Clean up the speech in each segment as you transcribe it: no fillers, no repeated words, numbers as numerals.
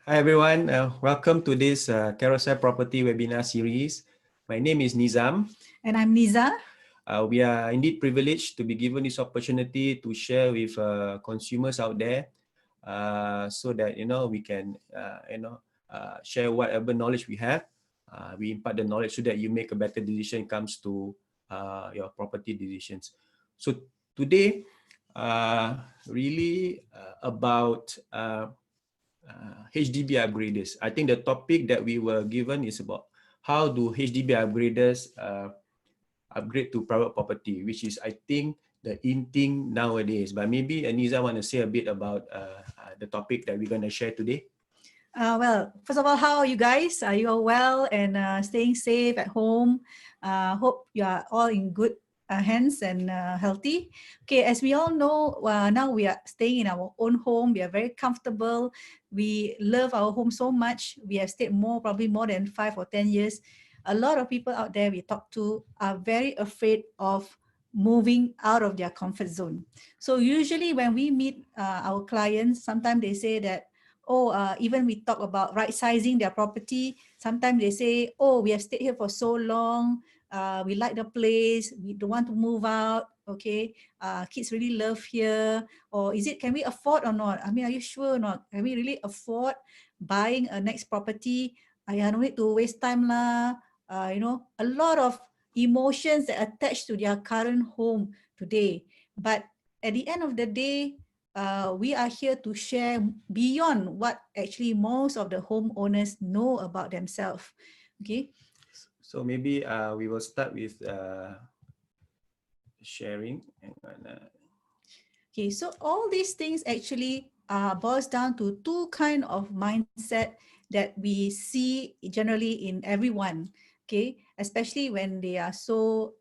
Hi everyone, welcome to this Carousell Property webinar series. My name is Nizam. And I'm Neeza. We are indeed privileged to be given this opportunity to share with consumers out there, so that we can share whatever knowledge we have. We impart the knowledge so that you make a better decision when it comes to your property decisions. So today, really about HDB upgraders. I think the topic that we were given is about how do HDB upgraders upgrade to private property, which is, I think, the in thing nowadays. But maybe Nizam want to say a bit about the topic that we're going to share today. Well, first of all, how are you guys? Are you all well and staying safe at home? Hope you are all in good hands and healthy. Okay, as we all know, now we are staying in our own home. We are very comfortable. We love our home so much. We have stayed probably more than 5 or 10 years. A lot of people out there we talk to are very afraid of moving out of their comfort zone. So usually when we meet our clients, sometimes they say that, even we talk about right sizing their property. Sometimes they say, we have stayed here for so long. We like the place. We don't want to move out. Okay. Kids really love here. Or can we afford or not? I mean, are you sure or not? Can we really afford buying a next property? I don't need to waste time lah. A lot of emotions that attach to their current home today. But at the end of the day, we are here to share beyond what actually most of the homeowners know about themselves. Okay. So maybe we will start with sharing. Okay, so all these things actually boils down to two kind of mindset that we see generally in everyone. Okay, especially when they are so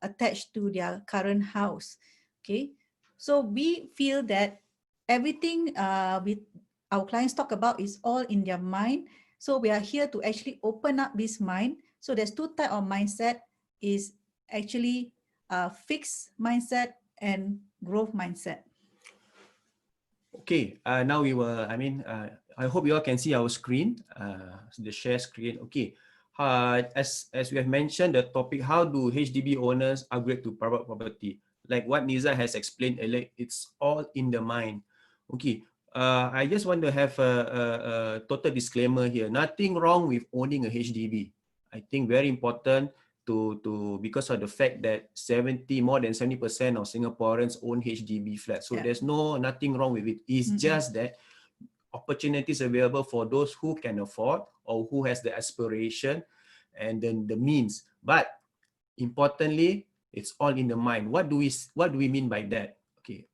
attached to their current house. Okay, so we feel that everything our clients talk about is all in their mind. So we are here to actually open up this mind. So there's two type of mindset, is actually fixed mindset and growth mindset. Okay, now we will, I hope you all can see our screen, the share screen. Okay, as we have mentioned, the topic, how do HDB owners upgrade to private property? Like what Niza has explained earlier, it's all in the mind. Okay, I just want to have a total disclaimer here. Nothing wrong with owning a HDB. I think very important because of the fact that more than 70% of Singaporeans own HDB flats. So there's nothing wrong with it. It's just that opportunities available for those who can afford or who has the aspiration and then the means. But importantly, it's all in the mind. What do we mean by that? Okay.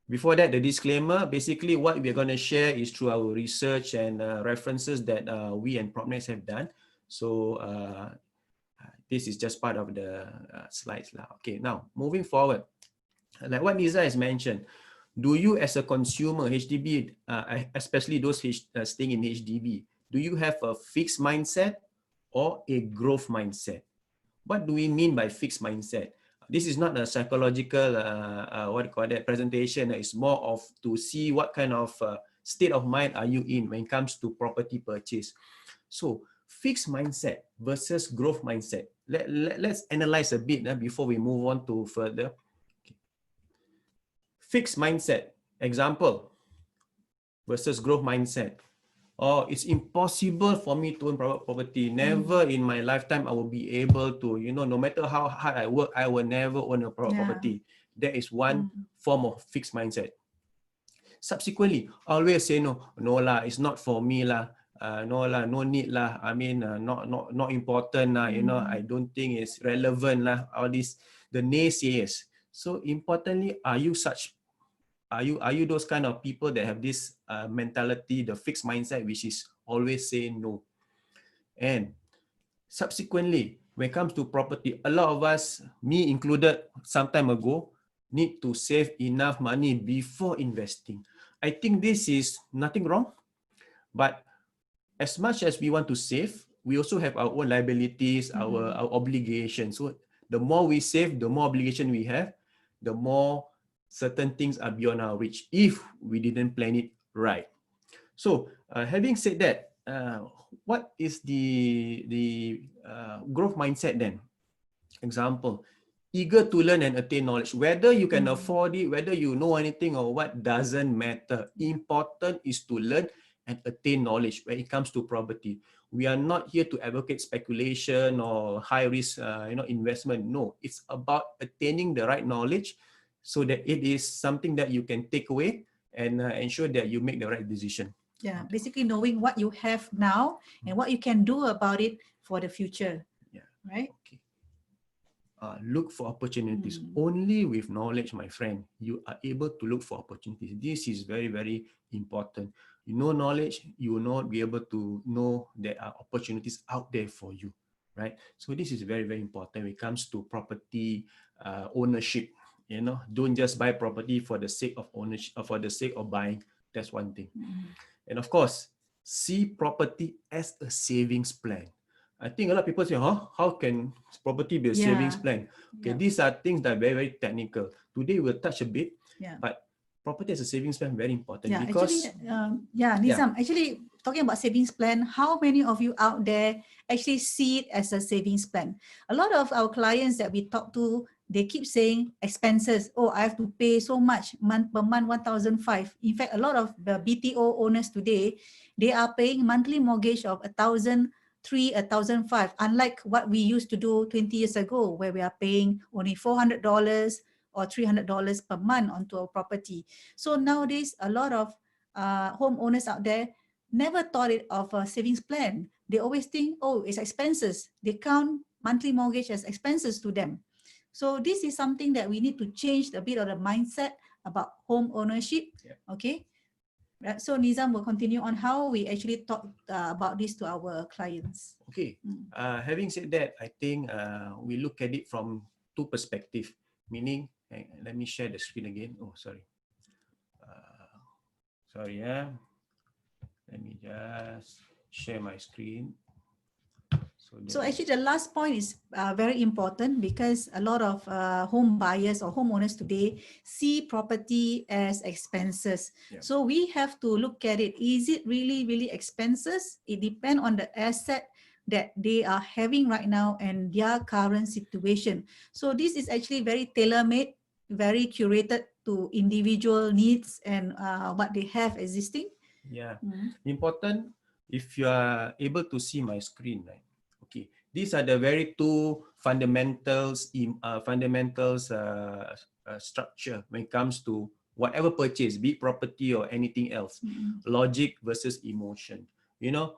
Before that, the disclaimer, basically what we're going to share is through our research and references that we and PropNext have done. So this is just part of the slides now. Okay, now moving forward, like what Niza has mentioned, do you as a consumer, HDB, especially those staying in HDB, do you have a fixed mindset or a growth mindset? What do we mean by fixed mindset? This is not a psychological, presentation. It's more of to see what kind of state of mind are you in when it comes to property purchase. So fixed mindset versus growth mindset. Let's analyze a bit before we move on to further. Okay. Fixed mindset, example, versus growth mindset. It's impossible for me to own private property. Never in my lifetime I will be able to, no matter how hard I work, I will never own a private property. That is one form of fixed mindset. Subsequently, always say no lah, it's not for me lah. No lah, no need lah. I mean, not important lah. I don't think it's relevant lah. All these, the naysayers. So importantly, are you those kind of people that have this mentality, the fixed mindset, which is always saying no? And subsequently, when it comes to property, a lot of us, me included, some time ago, need to save enough money before investing. I think this is nothing wrong, but as much as we want to save, we also have our own liabilities, our obligations. So the more we save, the more obligation we have, the more certain things are beyond our reach if we didn't plan it right. So having said that, what is the growth mindset then? Example, eager to learn and attain knowledge. Whether you can afford it, whether you know anything or what, doesn't matter. Important is to learn and attain knowledge when it comes to property. We are not here to advocate speculation or high risk investment. No, it's about attaining the right knowledge so that it is something that you can take away and ensure that you make the right decision. Yeah, basically knowing what you have now and what you can do about it for the future. Yeah. Right? Okay. Look for opportunities. Only with knowledge, my friend, you are able to look for opportunities. This is very, very important. You know knowledge, you will not be able to know there are opportunities out there for you, right? So this is very, very important when it comes to property ownership. You know, don't just buy property for the sake of ownership or for the sake of buying. That's one thing. And of course, see property as a savings plan. I think a lot of people say, how can property be a savings plan? Okay, these are things that are very, very technical. Today we'll touch a bit, but property as a savings plan very important because Nizam, actually talking about savings plan, how many of you out there actually see it as a savings plan? A lot of our clients that we talk to, they keep saying expenses. Oh, I have to pay so much per month, 1,500. In fact, a lot of the BTO owners today, they are paying monthly mortgage of 1,300, 1,500. Unlike what we used to do 20 years ago, where we are paying only $400 or $300 per month onto our property. So nowadays, a lot of homeowners out there never thought of a savings plan. They always think, oh, it's expenses. They count monthly mortgage as expenses to them. So this is something that we need to change a bit of the mindset about home ownership. Okay. So Nizam will continue on how we actually talk about this to our clients. Okay. Having said that, I think we look at it from two perspectives. Meaning, let me share the screen again. Oh, sorry. Let me just share my screen. So actually the last point is very important because a lot of home buyers or homeowners today see property as expenses. So we have to look at it. Is it really, really expenses? It depends on the asset that they are having right now and their current situation. So this is actually very tailor-made, very curated to individual needs and what they have existing. Yeah, important if you are able to see my screen, right? Okay, these are the very two fundamentals structure when it comes to whatever purchase, be it property or anything else. Logic versus emotion. You know,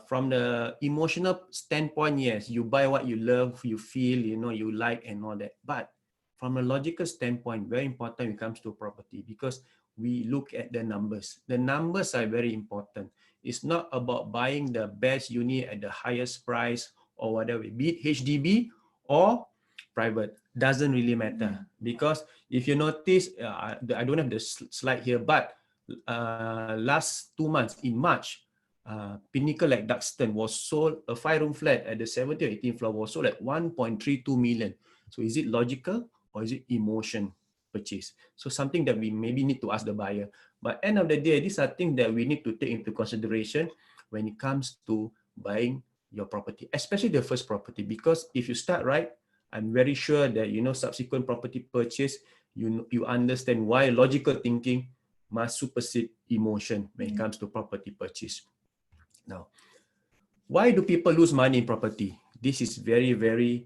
from the emotional standpoint, yes, you buy what you love, you feel, you know, you like and all that. But from a logical standpoint, very important when it comes to property because we look at the numbers. The numbers are very important. It's not about buying the best unit at the highest price or whatever, be it HDB or private. Doesn't really matter because if you notice, I don't have the slide here, but last 2 months in March, Pinnacle at Duxton was sold, a 5-room flat at the 17th or 18th floor was sold at 1.32 million. So is it logical or is it emotion purchase? So something that we maybe need to ask the buyer. But end of the day, these are things that we need to take into consideration when it comes to buying your property, especially the first property. Because if you start right, I'm very sure that you know subsequent property purchase, you understand why logical thinking must supersede emotion when it comes to property purchase. Now, why do people lose money in property? This is very, very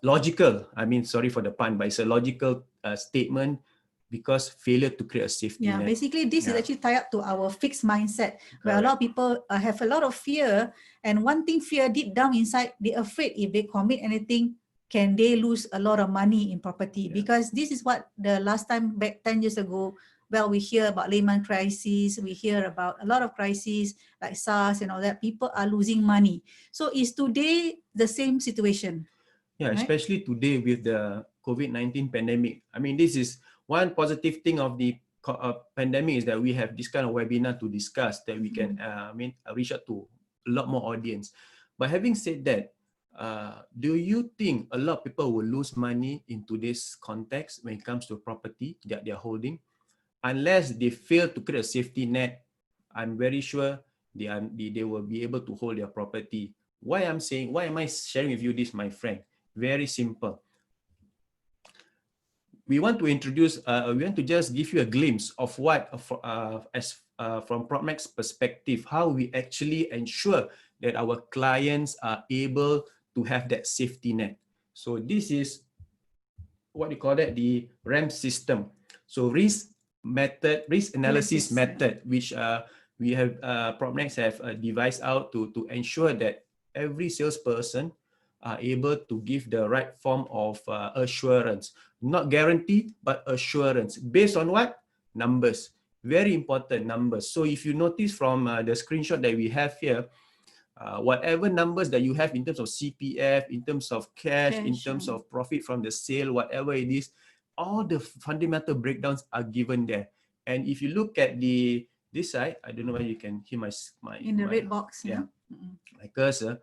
logical. I mean, sorry for the pun, but it's a logical statement because failure to create a safety net. Basically this is actually tied up to our fixed mindset. Where a lot of people have a lot of fear, and one thing fear deep down inside, they're afraid if they commit anything, can they lose a lot of money in property? Because this is what the last time back 10 years ago, well, we hear about Lehman crisis, we hear about a lot of crises like SARS and all that. People are losing money. So is today the same situation? Yeah, right? Especially today with the COVID-19 pandemic. I mean, this is one positive thing of the pandemic is that we have this kind of webinar to discuss that we can reach out to a lot more audience. But having said that, do you think a lot of people will lose money in today's context when it comes to property that they're holding? unless they fail to create a safety net, I'm very sure they will be able to hold their property. Why am I sharing with you this, my friend? Very simple. We want to introduce, we want to just give you a glimpse of what, from PropMax perspective, how we actually ensure that our clients are able to have that safety net. So this is what you call that, the RAM system. So risk analysis method, which we have, PropMax have devised out to ensure that every salesperson are able to give the right form of assurance. Not guarantee, but assurance. Based on what? Numbers. Very important, numbers. So if you notice from the screenshot that we have here, whatever numbers that you have in terms of CPF, in terms of cash, in terms of profit from the sale, whatever it is, all the fundamental breakdowns are given there. And if you look at this side, I don't know whether you can hear my in the red box. Yeah, my cursor.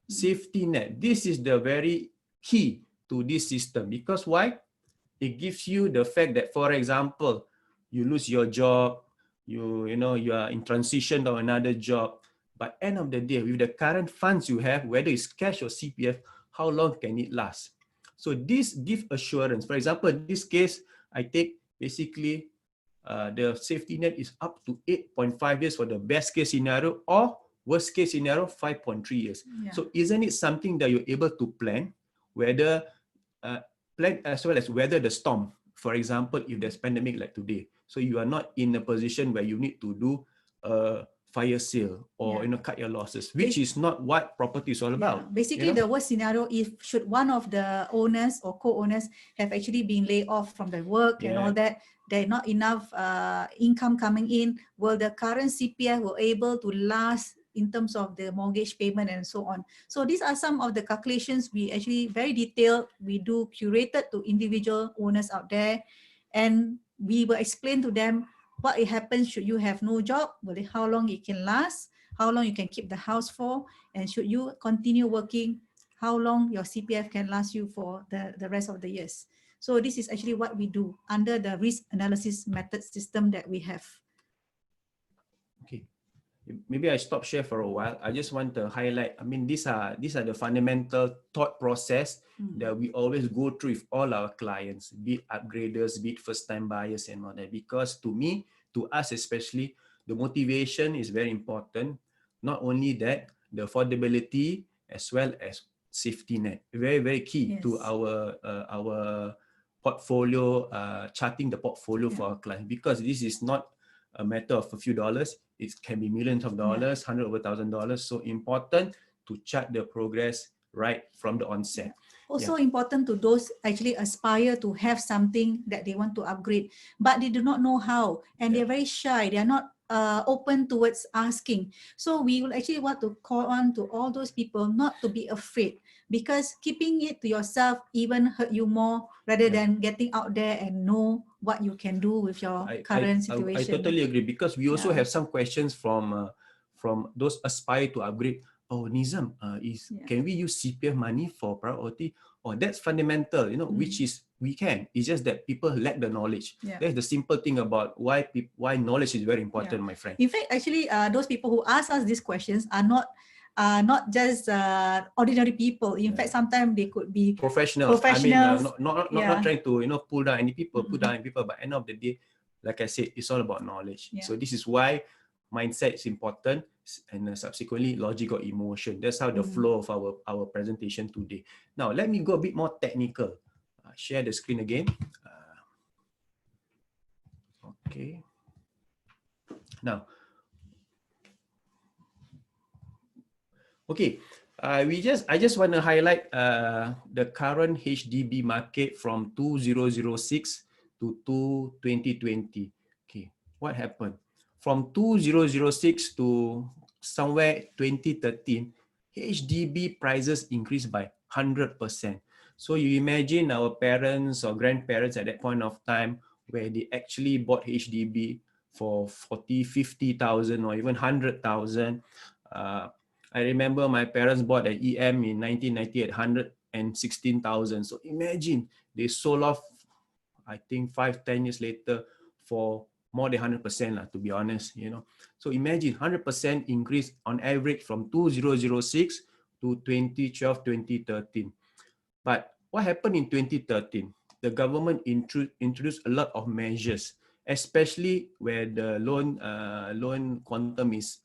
Safety net. This is the very key to this system, because why? It gives you the fact that, for example, you lose your job, you are in transition to another job, but end of the day, with the current funds you have, whether it's cash or CPF, how long can it last? So this gives assurance. For example, in this case, I take basically the safety net is up to 8.5 years for the best case scenario, or worst case scenario, 5.3 years. Yeah. So isn't it something that you're able to plan, whether plan as well as weather the storm? For example, if there's pandemic like today, so you are not in a position where you need to do a fire sale or cut your losses, which is not what property is all about. Basically, the worst scenario, if should one of the owners or co-owners have actually been laid off from their work and all that, there's not enough income coming in, will the current CPF will able to last in terms of the mortgage payment and so on. So these are some of the calculations we actually very detailed, we do curated to individual owners out there, and we will explain to them what it happens should you have no job, how long it can last, how long you can keep the house for, and should you continue working, how long your CPF can last you for the rest of the years. So this is actually what we do under the risk analysis method system that we have. Okay. Maybe I stop share for a while. I just want to highlight, I mean, these are the fundamental thought process that we always go through with all our clients, be it upgraders, be it first-time buyers and all that. Because to me, to us especially, the motivation is very important. Not only that, the affordability as well as safety net. Very, very key to our portfolio, charting the portfolio for our clients. Because this is not a matter of a few dollars, it can be millions of dollars, $100,000. So important to chart the progress right from the onset. Also important to those actually aspire to have something that they want to upgrade, but they do not know how, and they're very shy. They are not open towards asking. So we will actually want to call on to all those people not to be afraid, because keeping it to yourself even hurt you more rather than getting out there and know what you can do with your current situation. I totally agree, because we also have some questions from those aspire to upgrade. Oh, Nizam, can we use CPF money for priority? Oh, that's fundamental, which is we can. It's just that people lack the knowledge. That's the simple thing about why knowledge is very important, my friend. In fact, actually, those people who ask us these questions are not just ordinary people. In fact, sometimes they could be professionals. I mean, not trying to pull down any people, but end of the day, like I said, it's all about knowledge. So this is why mindset is important, and subsequently logic or emotion. That's how the flow of our presentation today. Now let me go a bit more technical. Share the screen again. Okay. Now, okay. I just want to highlight the current HDB market from 2006 to 2020. Okay, what happened? From 2006 to somewhere 2013, HDB prices increased by 100%. So you imagine our parents or grandparents at that point of time, where they actually bought HDB for 40, 50,000 or even 100,000. I remember my parents bought an EM in 1998, 116,000. So imagine they sold off, I think 5-10 years later, for more than 100% lah, to be honest, you know. So imagine 100% increase on average from 2006 to 2012, 2013. But what happened in 2013? The government introduced a lot of measures, especially where the loan quantum is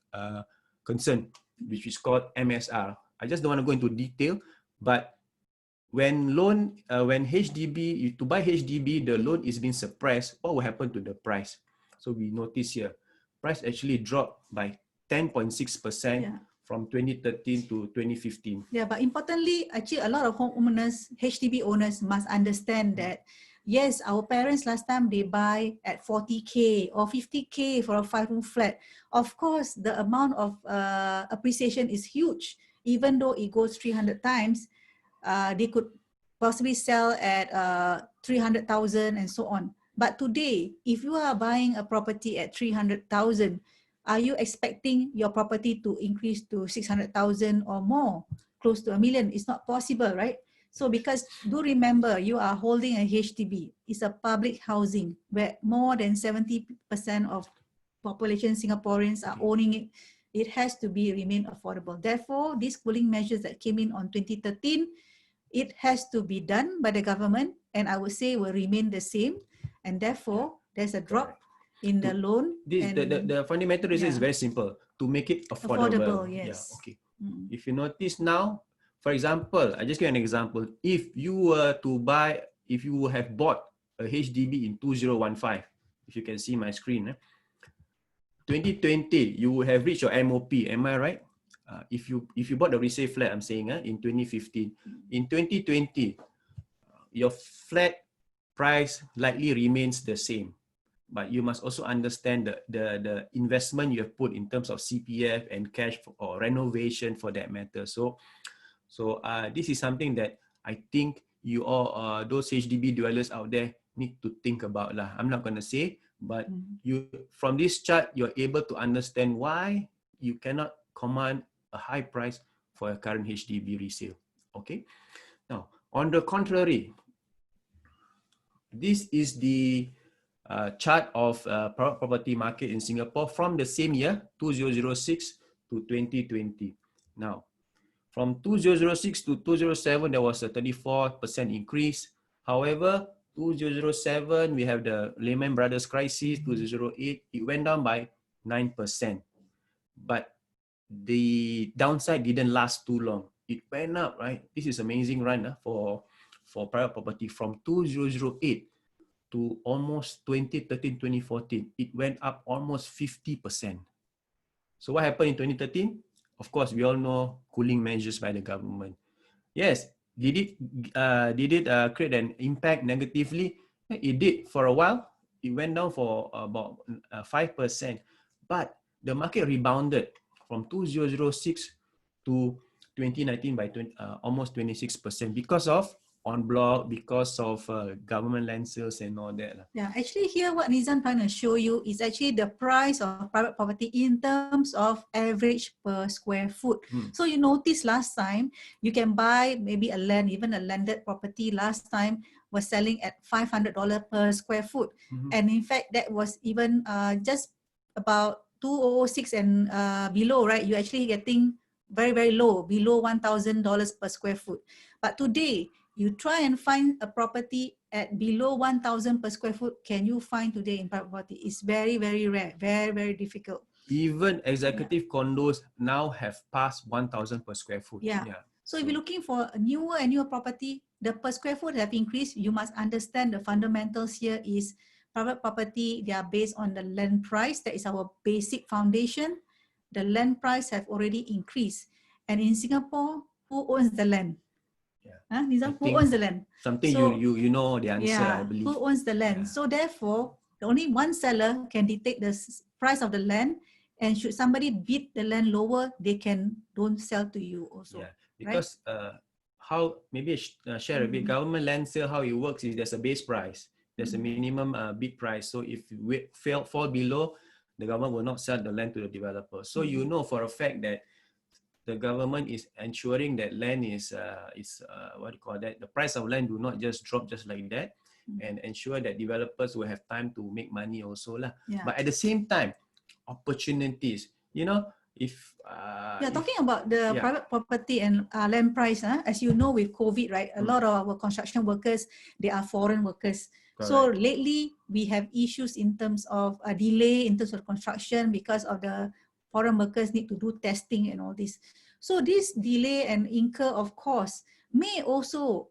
concerned, which is called MSR. I just don't want to go into detail, but when HDB, to buy HDB, the loan is being suppressed, what will happen to the price? So we notice here, price actually dropped by 10.6% from 2013 to 2015. Yeah, but importantly, actually a lot of homeowners, HDB owners must understand that, yes, our parents last time, they buy at 40K or 50K for a 5-room flat. Of course, the amount of appreciation is huge. Even though it goes 300 times, they could possibly sell at 300,000 and so on. But today, if you are buying a property at 300,000, are you expecting your property to increase to 600,000 or more, close to $1 million? It's not possible, right? So because do remember, you are holding a HDB. It's a public housing where more than 70% of population Singaporeans are owning it. It has to remain affordable. Therefore, these cooling measures that came in on 2013, it has to be done by the government, and I would say will remain the same. And therefore, there's a drop in the loan. The fundamental reason is very simple: to make it affordable. Yes. Yeah, okay. If you notice now, for example, I just give an example. If you were to buy, if you have bought a HDB in 2015, if you can see my screen, 2020, you will have reached your MOP. Am I right? If you bought the resale flat, I'm saying in 2015, in 2020, your flat price likely remains the same, but you must also understand the investment you have put in terms of CPF and cash or renovation for that matter. So this is something that I think you all, those HDB dwellers out there, need to think about lah. I'm not going to say, but you, from this chart, you're able to understand why you cannot command a high price for a current HDB resale. Okay. Now, on the contrary, this is the chart of private property market in Singapore from the same year, 2006 to 2020. Now, from 2006 to 2007, there was a 34% increase. However, 2007, we have the Lehman Brothers crisis. 2008, it went down by 9%. But the downside didn't last too long. It went up, right? This is amazing run for private property from 2008 to almost 2013, 2014. It went up almost 50%. So what happened in 2013? Of course, we all know cooling measures by the government. Yes, did it create an impact negatively? It did for a while. It went down for about 5%, but the market rebounded from 2006 to 2019 by almost 26% because of en bloc, because of government land sales and all that. Yeah, actually here what Nizam trying to show you is actually the price of private property in terms of average per square foot. So you notice last time, you can buy maybe a land, even a landed property last time was selling at $500 per square foot. And in fact, that was even just about 2006 and below, right? You're actually getting very, very low, below $1,000 per square foot. But today, you try and find a property at below 1,000 per square foot. Can you find today in private property? It's very, very rare, very, very difficult. Even executive condos now have passed 1,000 per square foot. So if you're looking for a newer and newer property, the per square foot have increased. You must understand the fundamentals here is private property, they are based on the land price. That is our basic foundation. The land price have already increased. And in Singapore, who owns the land? Nizam, who owns the land? Something so, you know the answer, I believe. Who owns the land? So therefore, only one seller can dictate the price of the land, and should somebody bid the land lower, they don't sell to you also. Because how, maybe share a bit, government land sale, how it works is there's a base price, there's a minimum bid price. So if you fall below, the government will not sell the land to the developer. So you know for a fact that the government is ensuring that land is what do you call that? The price of land do not just drop just like that. and ensure that developers will have time to make money also lah. Yeah. But at the same time, opportunities, you know, if talking about the private property and land price, as you know, with COVID, right, a lot of our construction workers, they are foreign workers. Correct. So lately we have issues in terms of a delay in terms of construction because of the foreign workers need to do testing and all this. So this delay and incur of cost may also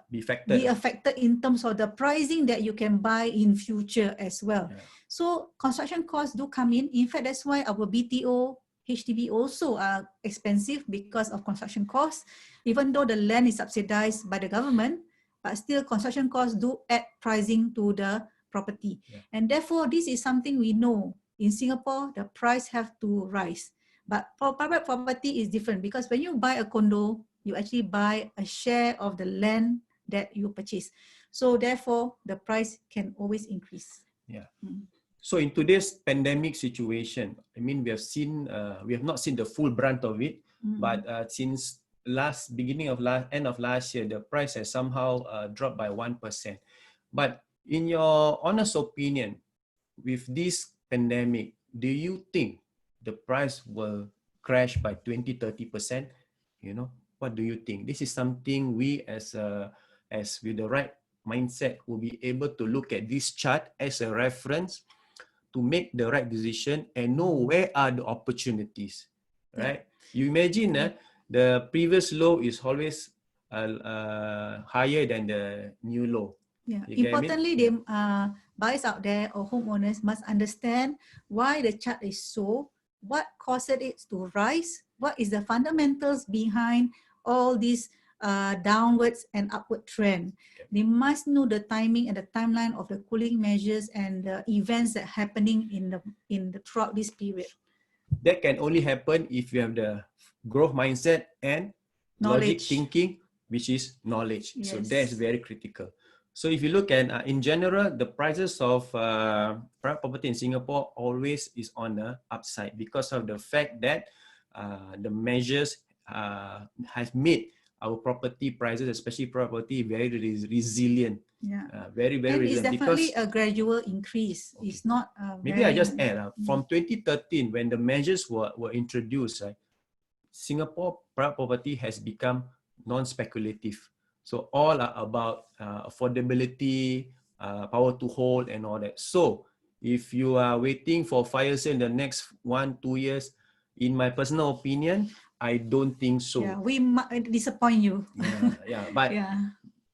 be affected in terms of the pricing that you can buy in future as well. Yeah. So construction costs do come in. In fact, that's why our BTO, HDB also are expensive because of construction costs. Even though the land is subsidized by the government, but still construction costs do add pricing to the property. Yeah. And therefore, this is something we know. In Singapore, the price have to rise. But for private property is different because when you buy a condo, you actually buy a share of the land that you purchase. So therefore, the price can always increase. Yeah. So in today's pandemic situation, I mean, we have not seen the full brunt of it, but since end of last year, the price has somehow dropped by 1%. But in your honest opinion, with this pandemic, do you think the price will crash by 20-30%? You know, what do you think? This is something we as with the right mindset will be able to look at this chart as a reference to make the right decision and know where are the opportunities, right? You imagine the previous low is always higher than the new low. Yeah. You Importantly, they buyers out there or homeowners must understand why the chart is so, what caused it to rise, what is the fundamentals behind all these downwards and upward trend. They must know the timing and the timeline of the cooling measures and the events that are happening throughout this period. That can only happen if you have the growth mindset and logic thinking, which is knowledge. Yes. So that's very critical. So if you look at, in general, the prices of private property in Singapore always is on the upside because of the fact that the measures have made our property prices, especially property, very resilient. Yeah. Very and resilient. It's definitely a gradual increase. Okay. It's not maybe I just add, from 2013, when the measures were introduced, right, Singapore private property has become non-speculative. So all are about affordability, power to hold and all that. So if you are waiting for fire sale in the next 1-2 years, in my personal opinion, I don't think so. Yeah, we might disappoint you. But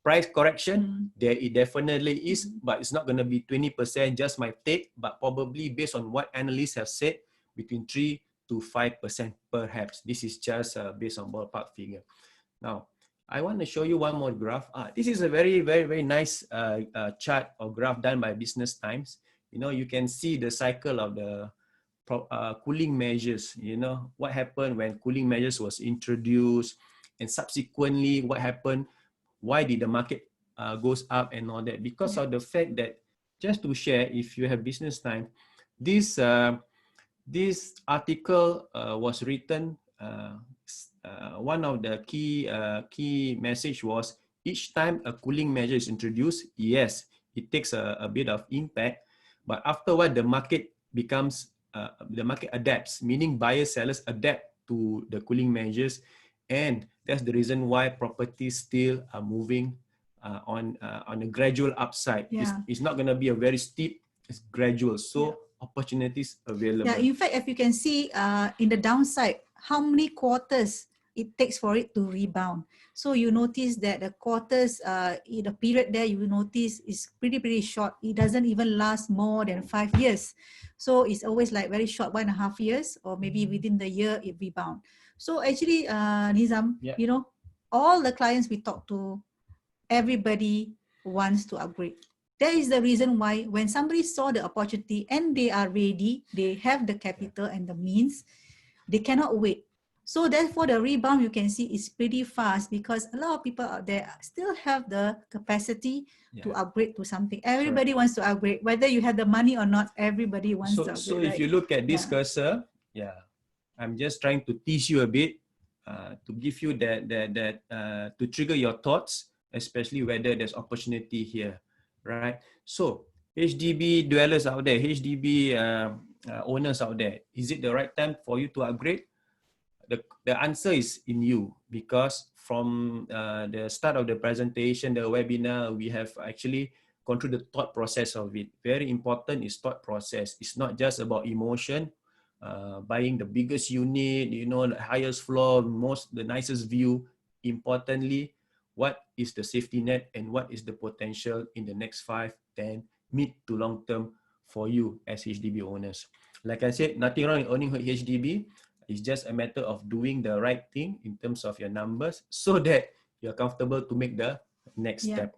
price correction, there it definitely is, but it's not going to be 20%, just my take, but probably based on what analysts have said, between 3 to 5% perhaps. This is just based on ballpark figure. Now, I want to show you one more graph. This is a very nice chart or graph done by Business Times. You know, you can see the cycle of the cooling measures. You know, what happened when cooling measures was introduced, and subsequently what happened, why did the market goes up and all that? Because of the fact that, just to share, if you have Business Time, this article was written. One of the key message was, each time a cooling measure is introduced, yes, it takes a bit of impact, but afterward the market adapts, meaning buyers, sellers adapt to the cooling measures, and that's the reason why properties still are moving on a gradual upside. It's not going to be a very steep, it's gradual. So opportunities available. Yeah, in fact, if you can see in the downside, how many quarters it takes for it to rebound. So you notice that the quarters, in the period there, you will notice is pretty short. It doesn't even last more than 5 years. So it's always like very short, 1.5 years, or maybe within the year it rebound. So actually, Nizam, you know, all the clients we talk to, everybody wants to upgrade. That is the reason why when somebody saw the opportunity and they are ready, they have the capital and the means, they cannot wait. So therefore, the rebound you can see is pretty fast because a lot of people out there still have the capacity to upgrade to something. Everybody wants to upgrade, whether you have the money or not. Everybody wants to upgrade. So if you look at this cursor, I'm just trying to tease you a bit to give you that to trigger your thoughts. especially whether there's opportunity here, right? So HDB dwellers out there, HDB owners out there, is it the right time for you to upgrade? The answer is in you, because from the start of the presentation, the webinar, we have actually gone through the thought process of it. Very important is thought process. It's not just about emotion, buying the biggest unit, you know, the highest floor, the nicest view. Importantly, what is the safety net and what is the potential in the next 5, 10, mid to long term for you as HDB owners. Like I said, nothing wrong in owning HDB. It's just a matter of doing the right thing in terms of your numbers so that you're comfortable to make the next step.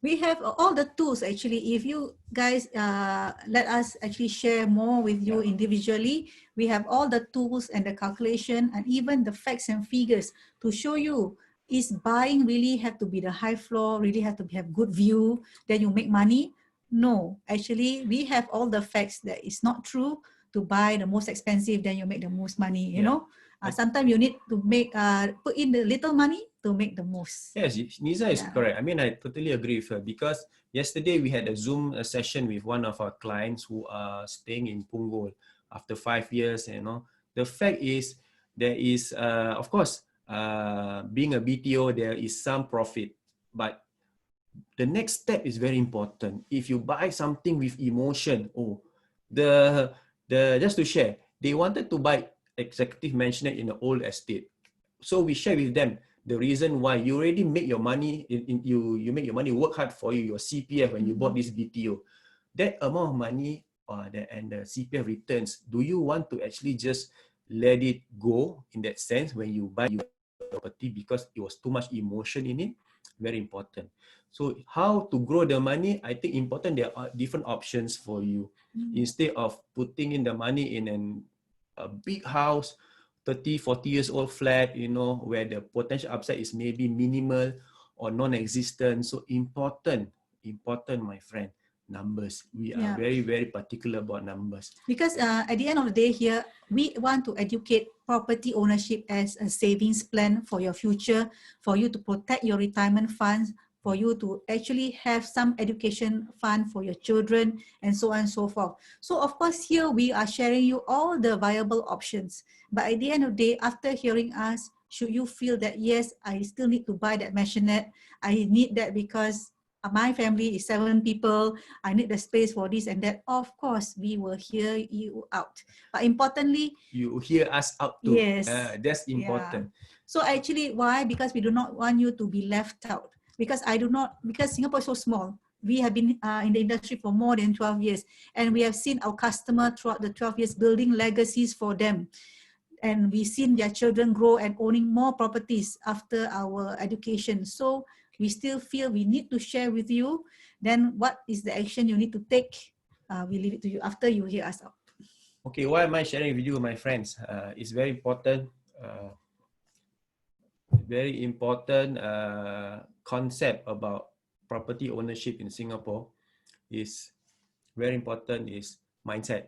We have all the tools actually. If you guys let us actually share more with you individually, we have all the tools and the calculation and even the facts and figures to show you, is buying really have to be the high floor, really have to have good view, then you make money? No, actually we have all the facts that it's not true to buy the most expensive, then you make the most money, you know. Sometimes you need to make put in the little money to make the most. Yes, Niza is correct. I mean, I totally agree with her, because yesterday we had a Zoom session with one of our clients who are staying in Punggol after 5 years. You know, the fact is there is, of course, being a BTO, there is some profit, but the next step is very important. If you buy something with emotion, just to share, they wanted to buy executive mansionette in the old estate. So we share with them the reason why you already make your money, you make your money work hard for you, your CPF when you bought this BTO. That amount of money and the CPF returns, do you want to actually just let it go in that sense when you buy your property because it was too much emotion in it? Very important. So how to grow the money? I think important there are different options for you. Instead of putting in the money in a big house, 30, 40 years old flat, you know, where the potential upside is maybe minimal or non-existent. So important, my friend, numbers. We are very, very particular about numbers. Because at the end of the day here, we want to educate property ownership as a savings plan for your future, for you to protect your retirement funds, for you to actually have some education fund for your children, and so on and so forth. So of course here we are sharing you all the viable options. But at the end of the day, after hearing us, should you feel that, yes, I still need to buy that maisonette, I need that because my family is 7 people, I need the space for this and that, of course we will hear you out. But importantly, you hear us out too. Yes, that's important. So actually, why? Because we do not want you to be left out. Because Singapore is so small. We have been in the industry for more than 12 years, and we have seen our customer throughout the 12 years building legacies for them. And we've seen their children grow and owning more properties after our education. So we still feel we need to share with you. Then what is the action you need to take? We leave it to you after you hear us out. Okay, why am I sharing with you, my friends? It's very important. Very important concept about property ownership in Singapore is very important is mindset.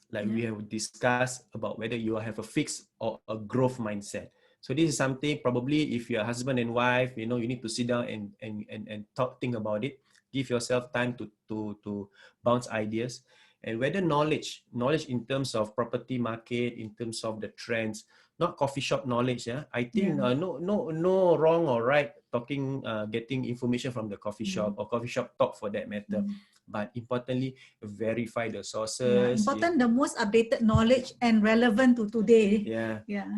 Like we have discussed about whether you have a fixed or a growth mindset. So this is something probably if you're husband and wife, you know, you need to sit down and think about it. Give yourself time to bounce ideas. And whether knowledge in terms of property market, in terms of the trends, not coffee shop knowledge. I think no wrong or right talking, getting information from the coffee shop or coffee shop talk for that matter. But importantly, verify the sources. Important, the most updated knowledge and relevant to today.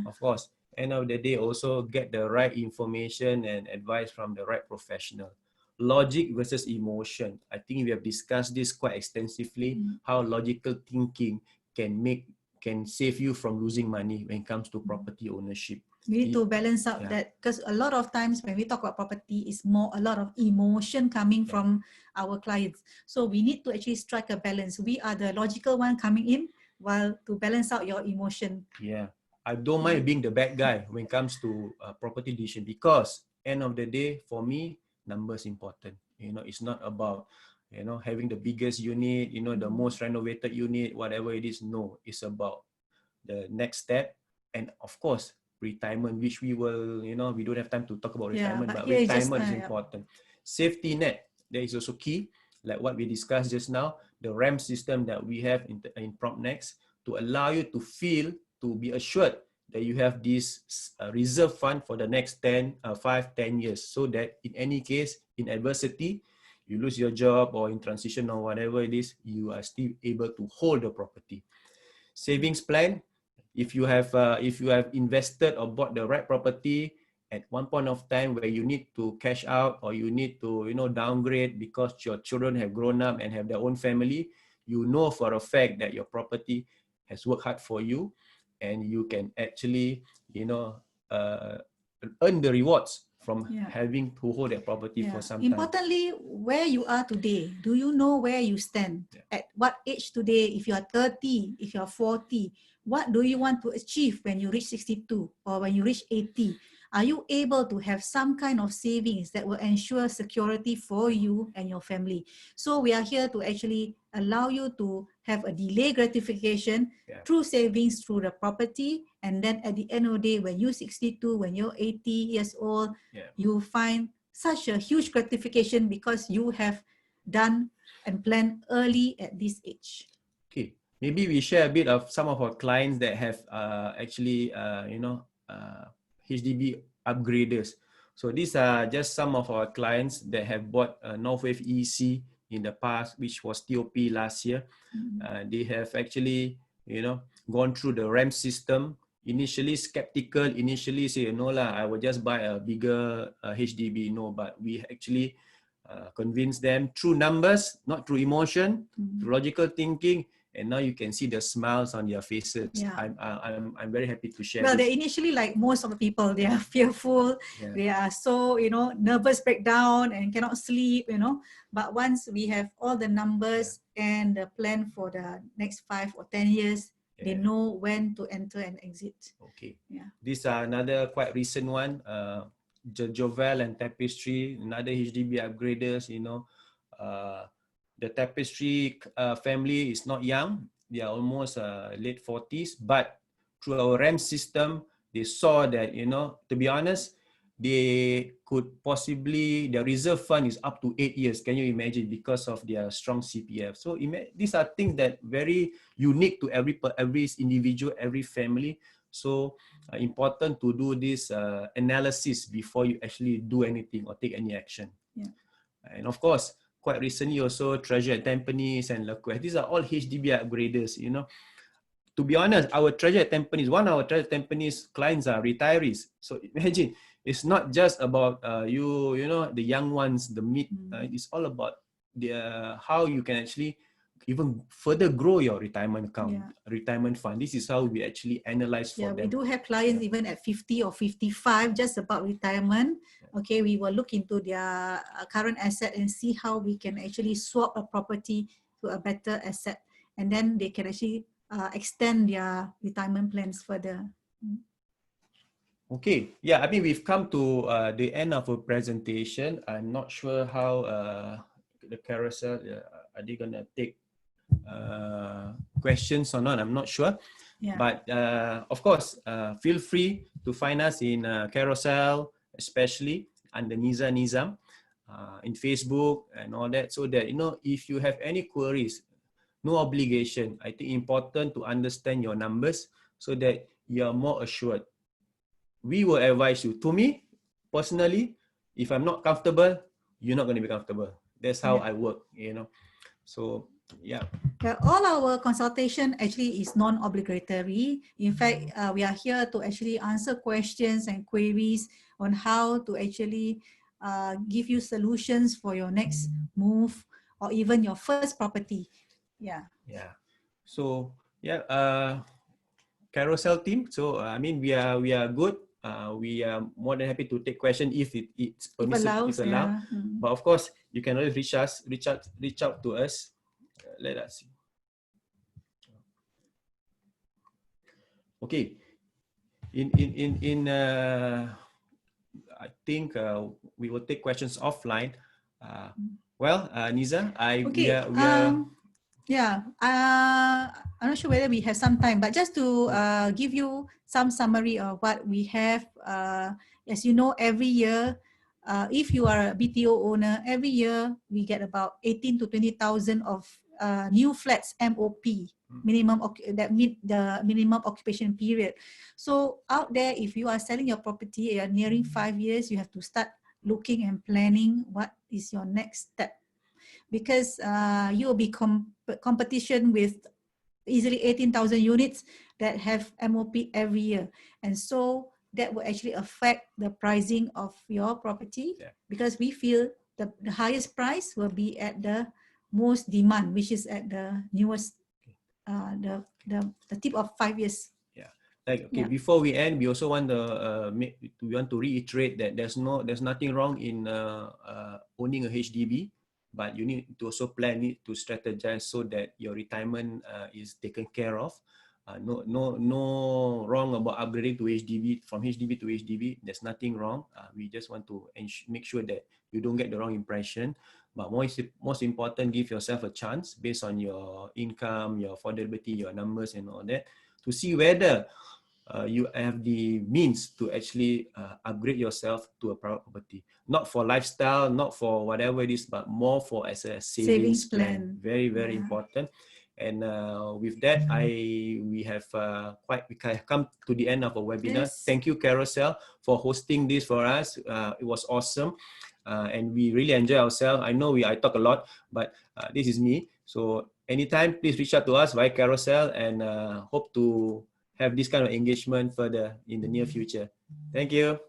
Of course. End of the day, also get the right information and advice from the right professional. Logic versus emotion. I think we have discussed this quite extensively, how logical thinking can save you from losing money when it comes to property ownership. We need to balance out that, because a lot of times when we talk about property, it's more a lot of emotion coming from our clients. So we need to actually strike a balance. We are the logical one coming in, while to balance out your emotion. I don't mind being the bad guy when it comes to property decision, because end of the day, for me, numbers important. You know, it's not about, you know, having the biggest unit, you know, the most renovated unit, whatever it is. No, it's about the next step. And of course, retirement, which we will, you know, we don't have time to talk about retirement, but retirement is important. Safety net, that is also key, like what we discussed just now, the RAM system that we have in PropNext to allow you to be assured that you have this reserve fund for the next 5, 10 years, so that in any case, in adversity, you lose your job or in transition or whatever it is, you are still able to hold the property. Savings plan, if you have invested or bought the right property at one point of time where you need to cash out or you need to downgrade because your children have grown up and have their own family, you know for a fact that your property has worked hard for you, and you can actually earn the rewards from having to hold that property for some time. Importantly, where you are today, do you know where you stand? At what age today? If you are 30, if you are 40, what do you want to achieve when you reach 62 or when you reach 80? Are you able to have some kind of savings that will ensure security for you and your family? So we are here to actually allow you to have a delay gratification through savings, through the property, and then at the end of the day, when you're 62, when you're 80 years old, you find such a huge gratification because you have done and planned early at this age. Okay, maybe we share a bit of some of our clients that have HDB upgraders. So these are just some of our clients that have bought Northwave EC in the past, which was TOP last year. They have actually, gone through the RAM system. Initially skeptical, initially say, no lah, I will just buy a bigger HDB. No, but we actually convinced them through numbers, not through emotion, through logical thinking. And now you can see the smiles on their faces. I'm very happy to share. Well, this. they initially, like most of the people, they are fearful. They are so, nervous breakdown and cannot sleep, But once we have all the numbers and the plan for the next 5 or 10 years, they know when to enter and exit. Okay. These are another quite recent one. Jovel and Tapestry, another HDB upgraders, the Tapestry family is not young. They are almost late 40s, but through our RAM system, they saw that, to be honest, they could possibly, their reserve fund is up to 8 years. Can you imagine? Because of their strong CPF. So these are things that very unique to every individual, every family. So important to do this analysis before you actually do anything or take any action. And of course, quite recently also, Treasure at Tampines and LaQuest. These are all HDB upgraders, To be honest, one of our Treasure at Tampines clients are retirees. So imagine, it's not just about the young ones, the mid. It's all about how you can actually even further grow your retirement account, retirement fund. This is how we actually analyze for them. We do have clients even at 50 or 55, just about retirement. Okay, we will look into their current asset and see how we can actually swap a property to a better asset. And then they can actually extend their retirement plans further. Okay, I mean, we've come to the end of our presentation. I'm not sure how the Carousell, are they going to take questions or not? I'm not sure. But of course, feel free to find us in Carousell, especially under Nizam, in Facebook and all that, so that, if you have any queries, no obligation. I think important to understand your numbers so that you are more assured. We will advise you. To me, personally, if I'm not comfortable, you're not going to be comfortable. That's how I work, So, all our consultation actually is non-obligatory. In fact, we are here to actually answer questions and queries on how to actually give you solutions for your next move or even your first property. So, Carousell team. So, I mean, we are good. We are more than happy to take questions if it's permissible, if allowed. But of course, you can always reach out to us. Let us see. Okay. I think we will take questions offline. Niza, I'm not sure whether we have some time, but just to give you some summary of what we have. As you know, every year if you are a BTO owner, every year we get about 18 to 20,000 of new flats MOP, that meet the minimum occupation period. So out there, if you are selling your property, you are nearing 5 years, you have to start looking and planning what is your next step, because you will be competition with easily 18,000 units that have MOP every year, and so that will actually affect the pricing of your property, because we feel the highest price will be at the most demand, which is at the newest, the tip of 5 years. Before we end, we also want to reiterate that there's nothing wrong in owning a HDB, but you need to also plan it to strategize so that your retirement is taken care of. No wrong about upgrading to HDB, from HDB to HDB. There's nothing wrong. We just want to make sure that you don't get the wrong impression. But most important, give yourself a chance based on your income, your affordability, your numbers, and all that, to see whether you have the means to actually upgrade yourself to a private property. Not for lifestyle, not for whatever it is, but more for as a savings plan. Very, very important. And with that, we have come to the end of our webinar. Yes. Thank you, Carousell, for hosting this for us. It was awesome. And we really enjoy ourselves. I know I talk a lot, but this is me. So anytime, please reach out to us via Carousell, and hope to have this kind of engagement further in the near future. Thank you.